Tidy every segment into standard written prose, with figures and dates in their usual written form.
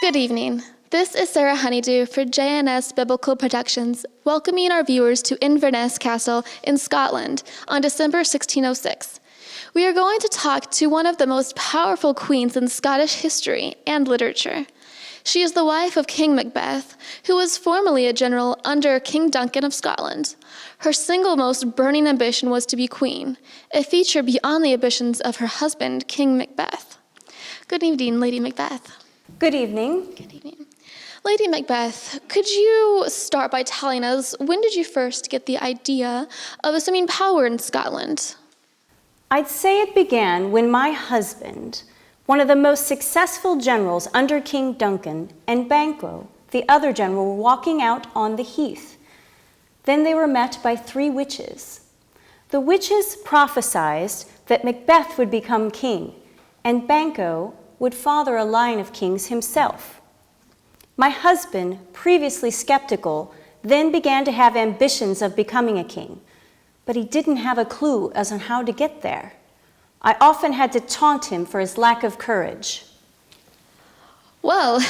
Good evening. This is Sarah Honeydew for JNS Biblical Productions, welcoming our viewers to Inverness Castle in Scotland on December 1606. We are going to talk to one of the most powerful queens in Scottish history and literature. She is the wife of King Macbeth, who was formerly a general under King Duncan of Scotland. Her single most burning ambition was to be queen, a feature beyond the ambitions of her husband, King Macbeth. Good evening, Lady Macbeth. Good evening. Good evening. Lady Macbeth, could you start by telling us, when did you first get the idea of assuming power in Scotland? I'd say it began when my husband, one of the most successful generals under King Duncan, and Banquo, the other general, were walking out on the heath. Then they were met by 3 witches. The witches prophesied that Macbeth would become king, and Banquo would father a line of kings himself. My husband, previously skeptical, then began to have ambitions of becoming a king, but he didn't have a clue as on how to get there. I often had to taunt him for his lack of courage. Well,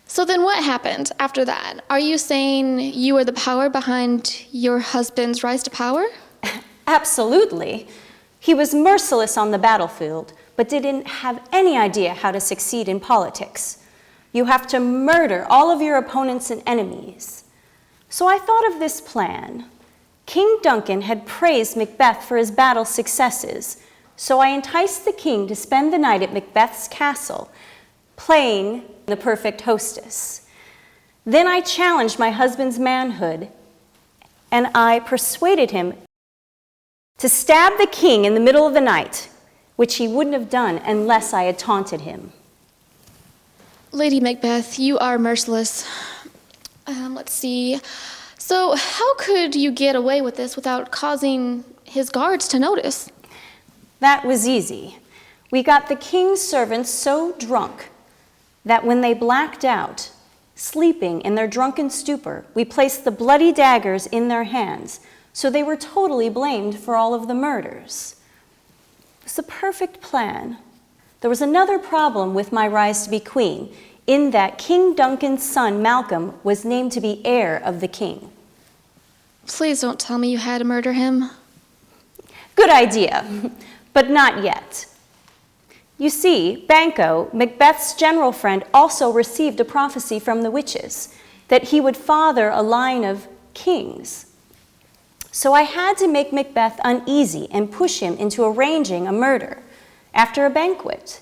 so then what happened after that? Are you saying you were the power behind your husband's rise to power? Absolutely. He was merciless on the battlefield, but didn't have any idea how to succeed in politics. You have to murder all of your opponents and enemies. So I thought of this plan. King Duncan had praised Macbeth for his battle successes, so I enticed the king to spend the night at Macbeth's castle, playing the perfect hostess. Then I challenged my husband's manhood, and I persuaded him to stab the king in the middle of the night, which he wouldn't have done unless I had taunted him. Lady Macbeth, you are merciless. Let's see. So how could you get away with this without causing his guards to notice? That was easy. We got the king's servants so drunk that when they blacked out, sleeping in their drunken stupor, we placed the bloody daggers in their hands, so they were totally blamed for all of the murders. It was the perfect plan. There was another problem with my rise to be queen, in that King Duncan's son, Malcolm, was named to be heir of the king. Please don't tell me you had to murder him. Good idea, but not yet. You see, Banquo, Macbeth's general friend, also received a prophecy from the witches that he would father a line of kings. So I had to make Macbeth uneasy and push him into arranging a murder after a banquet,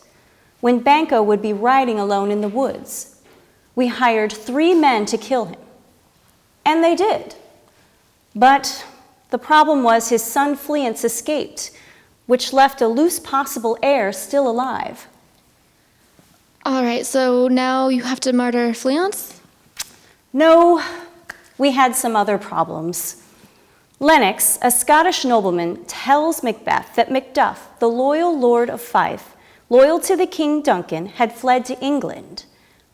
when Banquo would be riding alone in the woods. We hired 3 men to kill him, and they did. But the problem was his son Fleance escaped, which left a loose possible heir still alive. All right, so now you have to murder Fleance? No, we had some other problems. Lennox, a Scottish nobleman, tells Macbeth that Macduff, the loyal Lord of Fife, loyal to the King Duncan, had fled to England.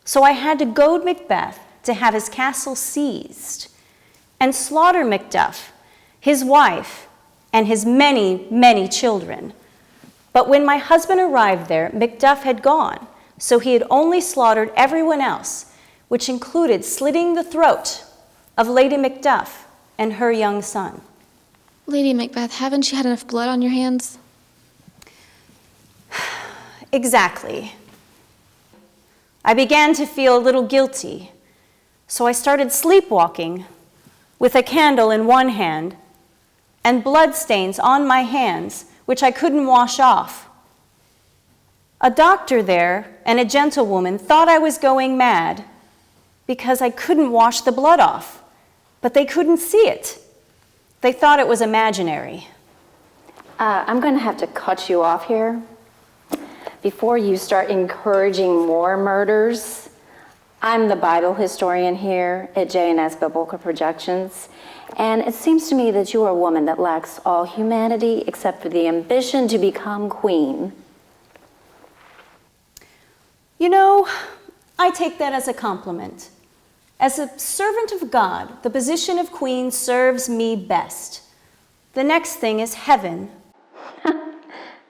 So I had to goad Macbeth to have his castle seized and slaughter Macduff, his wife, and his many, many children. But when my husband arrived there, Macduff had gone, so he had only slaughtered everyone else, which included slitting the throat of Lady Macduff and her young son. Lady Macbeth, haven't you had enough blood on your hands? Exactly. I began to feel a little guilty, so I started sleepwalking with a candle in one hand and bloodstains on my hands, which I couldn't wash off. A doctor there and a gentlewoman thought I was going mad because I couldn't wash the blood off, but they couldn't see it. They thought it was imaginary. I'm going to have to cut you off here. Before you start encouraging more murders, I'm the Bible historian here at JNS Biblical Projections, and it seems to me that you are a woman that lacks all humanity except for the ambition to become queen. You know, I take that as a compliment. As a servant of God, the position of queen serves me best. The next thing is heaven.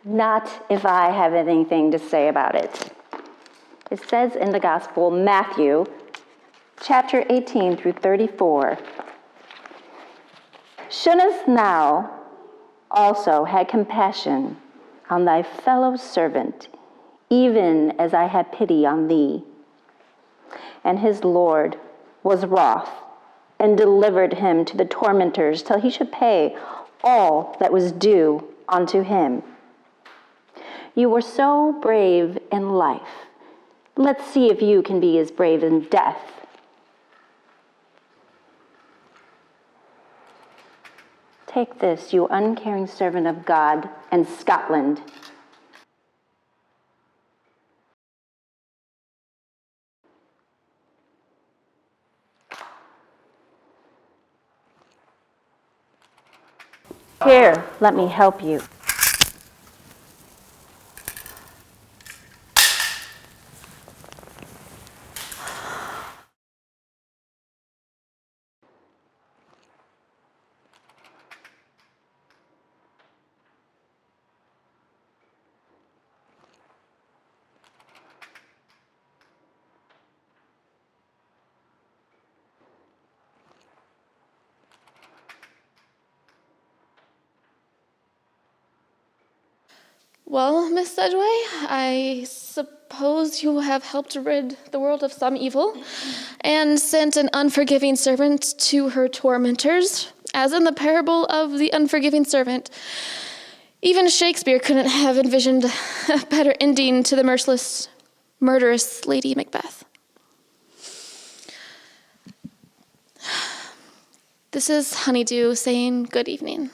Not if I have anything to say about it. It says in the Gospel, Matthew, chapter 18 through 34, "Shouldest thou also have compassion on thy fellow servant, even as I had pity on thee? And his Lord was wroth, and delivered him to the tormentors till he should pay all that was due unto him. You were so brave in life. Let's see if you can be as brave in death." Take this, you uncaring servant of God and Scotland. Here, let me help you. Well, Miss Sedgway, I suppose you have helped rid the world of some evil and sent an unforgiving servant to her tormentors, as in the parable of the unforgiving servant. Even Shakespeare couldn't have envisioned a better ending to the merciless, murderous Lady Macbeth. This is Honeydew saying good evening.